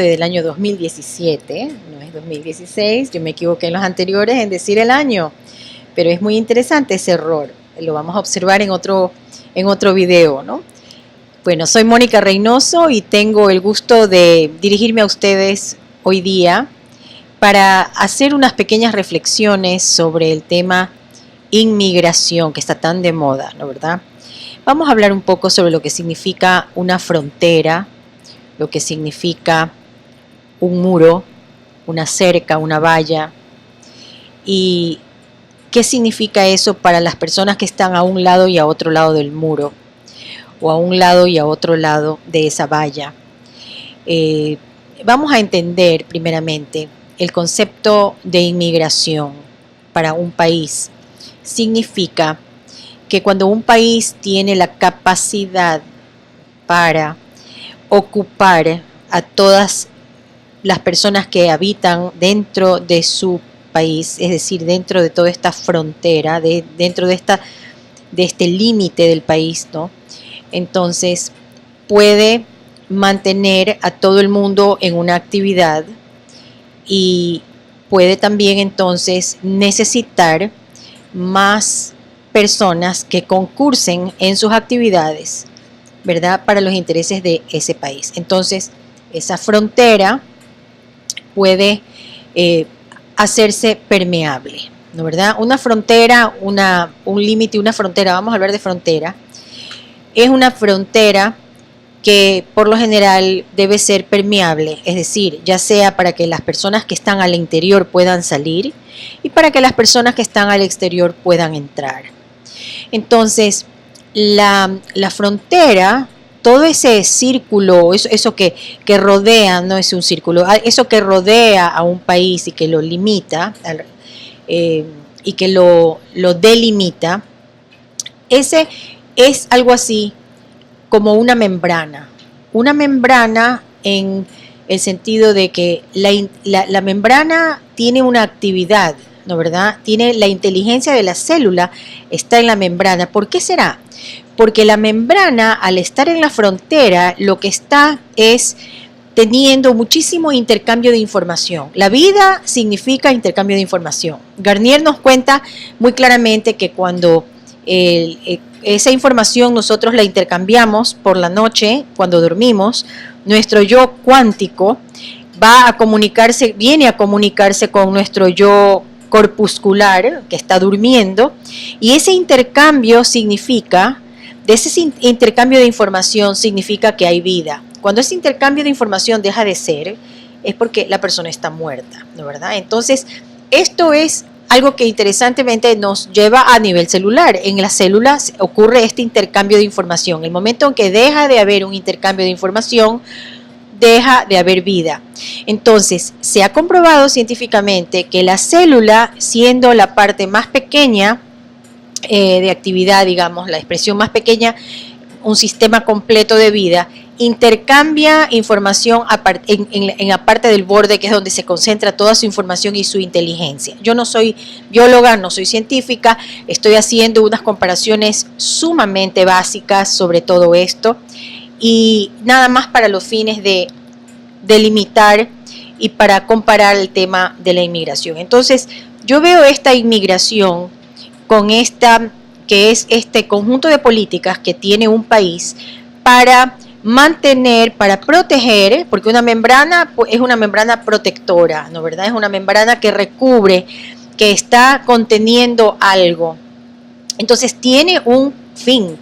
del año 2017, no es 2016, yo me equivoqué en los anteriores en decir el año, pero es muy interesante ese error, lo vamos a observar en otro video, ¿no? Bueno, soy Mónica Reynoso y tengo el gusto de dirigirme a ustedes hoy día para hacer unas pequeñas reflexiones sobre el tema inmigración, que está tan de moda, ¿no verdad? Vamos a hablar un poco sobre lo que significa una frontera, lo que significa un muro, una cerca, una valla, y qué significa eso para las personas que están a un lado y a otro lado del muro, o a un lado y a otro lado de esa valla. Vamos a entender primeramente el concepto de inmigración para un país. Significa que cuando un país tiene la capacidad para ocupar a todas las personas que habitan dentro de su país, es decir, dentro de toda esta frontera, dentro de este límite del país, ¿no? Entonces puede mantener a todo el mundo en una actividad y puede también entonces necesitar más personas que concursen en sus actividades, ¿verdad? Para los intereses de ese país. Entonces, esa frontera puede hacerse permeable, ¿no verdad? Una frontera, un límite, una frontera, vamos a hablar de frontera, es una frontera que por lo general debe ser permeable, es decir, ya sea para que las personas que están al interior puedan salir y para que las personas que están al exterior puedan entrar. Entonces, la frontera, todo ese círculo, eso que rodea, no es un círculo, eso que rodea a un país y que lo limita y que lo delimita, ese es algo así como una membrana en el sentido de que la membrana tiene una actividad, ¿no verdad? Tiene la inteligencia de la célula, está en la membrana. ¿Por qué será? Porque la membrana, al estar en la frontera, lo que está es teniendo muchísimo intercambio de información. La vida significa intercambio de información. Garnier nos cuenta muy claramente que cuando esa información nosotros la intercambiamos por la noche, cuando dormimos, nuestro yo cuántico viene a comunicarse con nuestro yo corpuscular que está durmiendo, y ese intercambio de información significa que hay vida. Cuando ese intercambio de información deja de ser, es porque la persona está muerta, ¿no verdad? Entonces, esto es algo que interesantemente nos lleva a nivel celular. En las células ocurre este intercambio de información. El momento en que deja de haber un intercambio de información, deja de haber vida. Entonces, se ha comprobado científicamente que la célula, siendo la parte más pequeña de actividad, digamos, la expresión más pequeña, un sistema completo de vida, intercambia información en la parte del borde, que es donde se concentra toda su información y su inteligencia. Yo no soy bióloga, no soy científica, estoy haciendo unas comparaciones sumamente básicas sobre todo esto, y nada más para los fines de delimitar y para comparar el tema de la inmigración. Entonces, yo veo esta inmigración con que es este conjunto de políticas que tiene un país para mantener, para proteger, porque una membrana es una membrana protectora, ¿no verdad? Es una membrana que recubre, que está conteniendo algo. Entonces tiene un fin.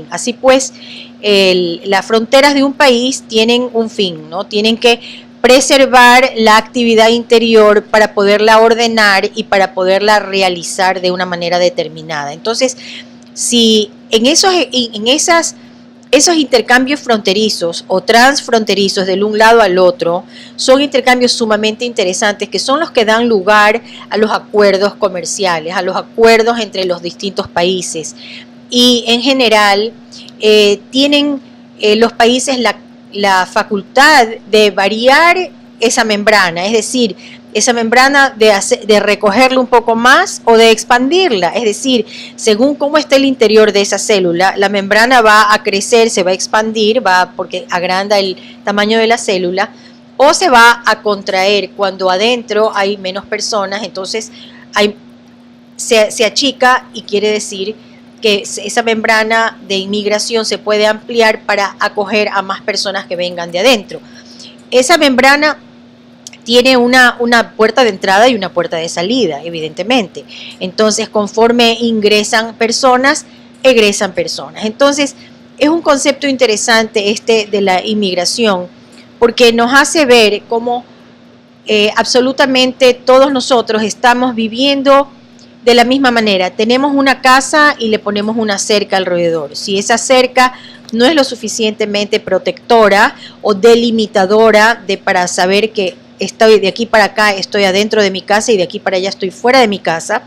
Así pues, las fronteras de un país tienen un fin, ¿no? Tienen que preservar la actividad interior para poderla ordenar y para poderla realizar de una manera determinada. Entonces, si esos intercambios fronterizos o transfronterizos del un lado al otro son intercambios sumamente interesantes, que son los que dan lugar a los acuerdos comerciales, a los acuerdos entre los distintos países. Y en general tienen los países la facultad de variar esa membrana, es decir, esa membrana de recogerla un poco más o de expandirla, es decir, según cómo está el interior de esa célula, la membrana va a crecer, se va a expandir, porque agranda el tamaño de la célula, o se va a contraer cuando adentro hay menos personas, entonces se achica y quiere decir que esa membrana de inmigración se puede ampliar para acoger a más personas que vengan de adentro. Esa membrana tiene una puerta de entrada y una puerta de salida, evidentemente. Entonces, conforme ingresan personas, egresan personas. Entonces, es un concepto interesante este de la inmigración, porque nos hace ver cómo absolutamente todos nosotros estamos viviendo de la misma manera. Tenemos una casa y le ponemos una cerca alrededor. Si esa cerca no es lo suficientemente protectora o delimitadora para saber que estoy de aquí para acá, estoy adentro de mi casa y de aquí para allá estoy fuera de mi casa,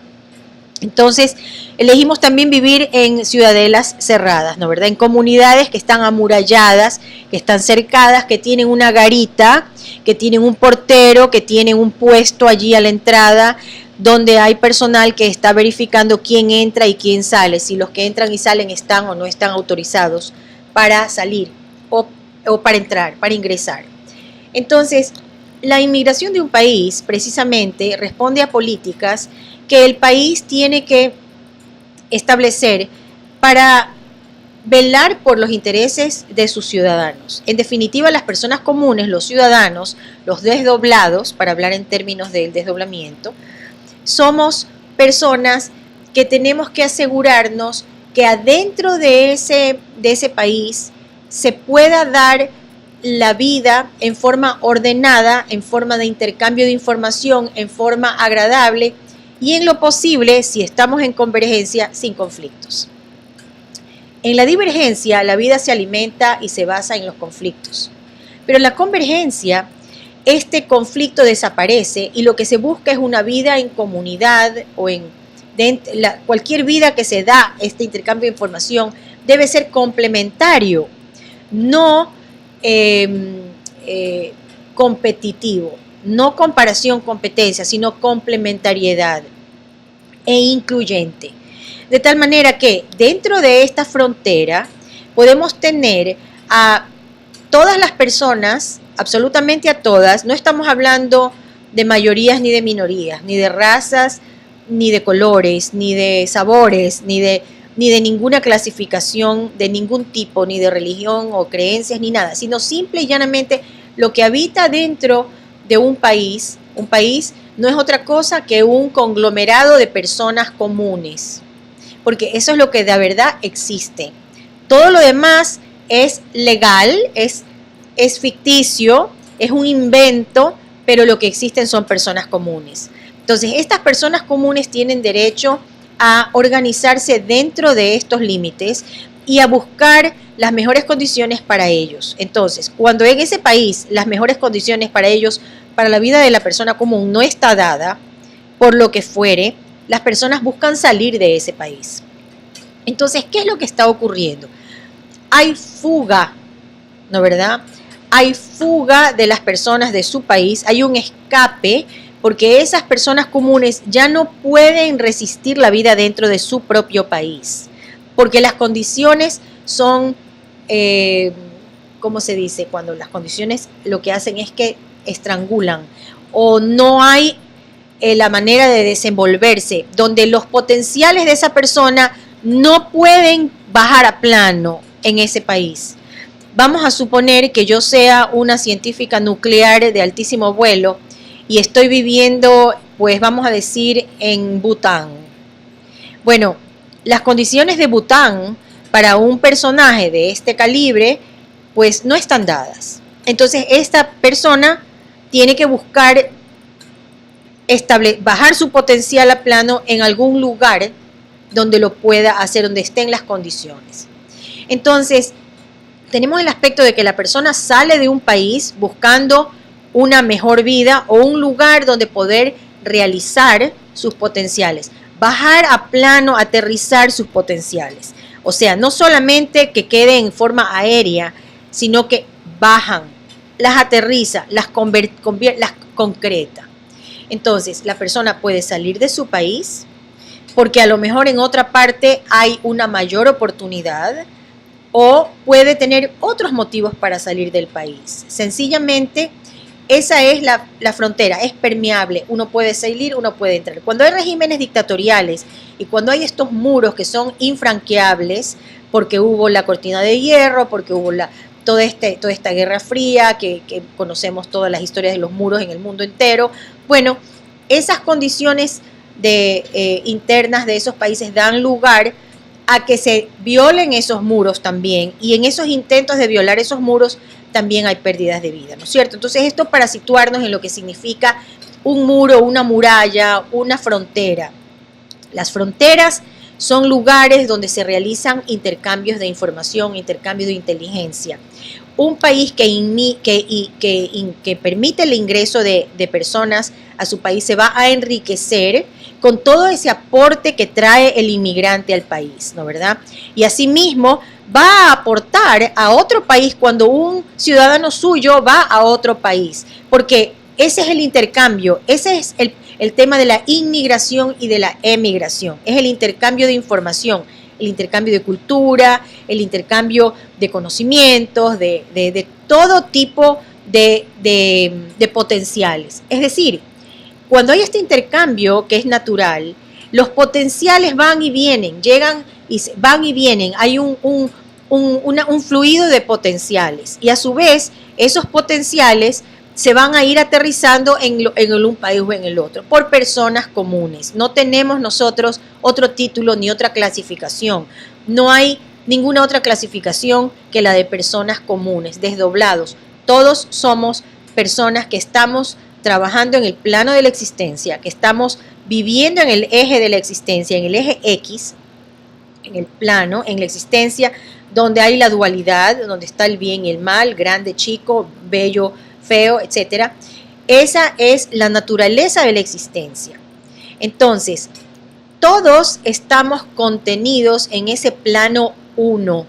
entonces elegimos también vivir en ciudadelas cerradas, ¿no verdad? En comunidades que están amuralladas, que están cercadas, que tienen una garita, que tienen un portero, que tienen un puesto allí a la entrada, donde hay personal que está verificando quién entra y quién sale, si los que entran y salen están o no están autorizados para salir o para entrar, para ingresar. Entonces, la inmigración de un país precisamente responde a políticas que el país tiene que establecer para velar por los intereses de sus ciudadanos. En definitiva, las personas comunes, los ciudadanos, los desdoblados, para hablar en términos del desdoblamiento, somos personas que tenemos que asegurarnos que adentro de ese país se pueda dar la vida en forma ordenada, en forma de intercambio de información, en forma agradable y en lo posible, si estamos en convergencia, sin conflictos. En la divergencia, la vida se alimenta y se basa en los conflictos. Pero en la convergencia, este conflicto desaparece y lo que se busca es una vida en comunidad o cualquier vida que se da, este intercambio de información, debe ser complementario, no competitivo, no comparación, competencia, sino complementariedad e incluyente. De tal manera que dentro de esta frontera podemos tener a todas las personas, absolutamente a todas, no estamos hablando de mayorías ni de minorías, ni de razas, ni de colores, ni de sabores, ni de ninguna clasificación de ningún tipo, ni de religión o creencias, ni nada, sino simple y llanamente lo que habita dentro de un país no es otra cosa que un conglomerado de personas comunes, porque eso es lo que de verdad existe. Todo lo demás es legal, es ficticio, es un invento, pero lo que existen son personas comunes. Entonces, estas personas comunes tienen derecho a organizarse dentro de estos límites y a buscar las mejores condiciones para ellos. Entonces, cuando en ese país las mejores condiciones para ellos, para la vida de la persona común, no está dada, por lo que fuere, las personas buscan salir de ese país. Entonces, ¿qué es lo que está ocurriendo? Hay fuga, ¿no verdad? Hay fuga de las personas de su país, hay un escape, porque esas personas comunes ya no pueden resistir la vida dentro de su propio país, porque las condiciones son, ¿cómo se dice? Cuando las condiciones lo que hacen es que estrangulan o no hay la manera de desenvolverse, donde los potenciales de esa persona no pueden bajar a plano en ese país. Vamos a suponer que yo sea una científica nuclear de altísimo vuelo y estoy viviendo, pues vamos a decir, en Bután. Bueno, las condiciones de Bután para un personaje de este calibre, pues no están dadas. Entonces, esta persona tiene que buscar bajar su potencial a plano en algún lugar donde lo pueda hacer, donde estén las condiciones. Entonces, tenemos el aspecto de que la persona sale de un país buscando una mejor vida o un lugar donde poder realizar sus potenciales, bajar a plano, aterrizar sus potenciales. O sea, no solamente que quede en forma aérea, sino que bajan, las aterriza, las concreta. Entonces, la persona puede salir de su país porque a lo mejor en otra parte hay una mayor oportunidad o puede tener otros motivos para salir del país. Sencillamente esa es la frontera, es permeable, uno puede salir, uno puede entrar. Cuando hay regímenes dictatoriales y cuando hay estos muros que son infranqueables, porque hubo la cortina de hierro, porque hubo toda esta guerra fría, que conocemos todas las historias de los muros en el mundo entero, bueno, esas condiciones internas de esos países dan lugar a que se violen esos muros también, y en esos intentos de violar esos muros también hay pérdidas de vida, ¿no es cierto? Entonces esto para situarnos en lo que significa un muro, una muralla, una frontera. Las fronteras son lugares donde se realizan intercambios de información, intercambios de inteligencia. Un país que permite el ingreso de personas a su país se va a enriquecer con todo ese aporte que trae el inmigrante al país, ¿no verdad? Y asimismo va a aportar a otro país cuando un ciudadano suyo va a otro país, porque ese es el intercambio, ese es el tema de la inmigración y de la emigración, es el intercambio de información, el intercambio de cultura, el intercambio de conocimientos, de todo tipo de potenciales. Es decir, cuando hay este intercambio que es natural, los potenciales van y vienen, llegan y van y vienen, hay un fluido de potenciales y a su vez esos potenciales se van a ir aterrizando en un país o en el otro, por personas comunes. No tenemos nosotros otro título ni otra clasificación. No hay ninguna otra clasificación que la de personas comunes, desdoblados. Todos somos personas que estamos trabajando en el plano de la existencia, que estamos viviendo en el eje de la existencia, en el eje X, en el plano, en la existencia, donde hay la dualidad, donde está el bien y el mal, grande, chico, bello, feo, etcétera. Esa es la naturaleza de la existencia. Entonces, todos estamos contenidos en ese plano 1.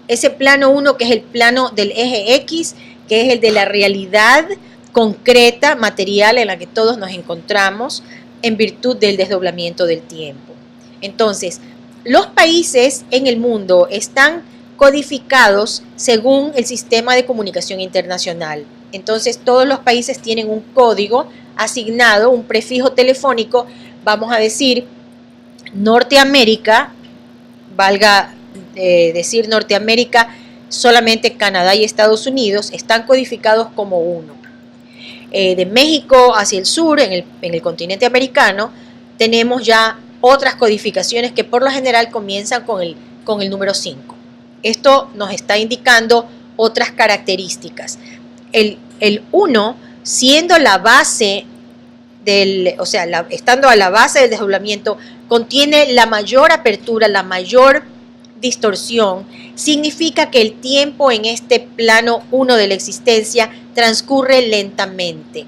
Ese plano 1 que es el plano del eje X, que es el de la realidad concreta, material en la que todos nos encontramos en virtud del desdoblamiento del tiempo. Entonces, los países en el mundo están codificados según el sistema de comunicación internacional. Entonces, todos los países tienen un código asignado, un prefijo telefónico, vamos a decir, Norteamérica, valga decir Norteamérica, solamente Canadá y Estados Unidos están codificados como uno. De México hacia el sur, en el continente americano, tenemos ya otras codificaciones que por lo general comienzan con el número 5. Esto nos está indicando otras características. El 1, siendo la base estando a la base del desdoblamiento, contiene la mayor apertura, la mayor distorsión, significa que el tiempo en este plano 1 de la existencia transcurre lentamente.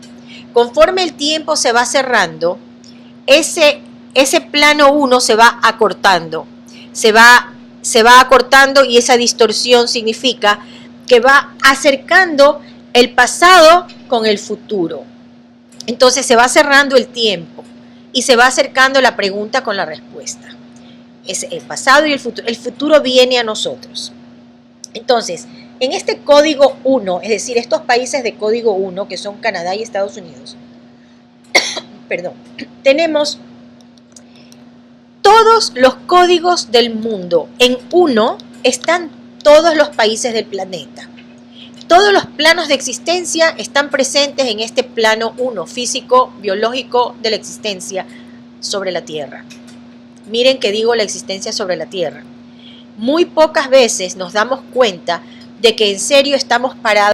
Conforme el tiempo se va cerrando, ese plano 1 se va acortando, se va acortando, y esa distorsión significa que va acercando el pasado con el futuro. Entonces se va cerrando el tiempo y se va acercando la pregunta con la respuesta. Es el pasado y el futuro. El futuro viene a nosotros. Entonces, en este código 1, es decir, estos países de código 1, que son Canadá y Estados Unidos, perdón, tenemos todos los códigos del mundo. En 1 están todos los países del planeta. Todos los planos de existencia están presentes en este plano 1, físico, biológico de la existencia sobre la Tierra. Miren que digo la existencia sobre la Tierra. Muy pocas veces nos damos cuenta de que en serio estamos parados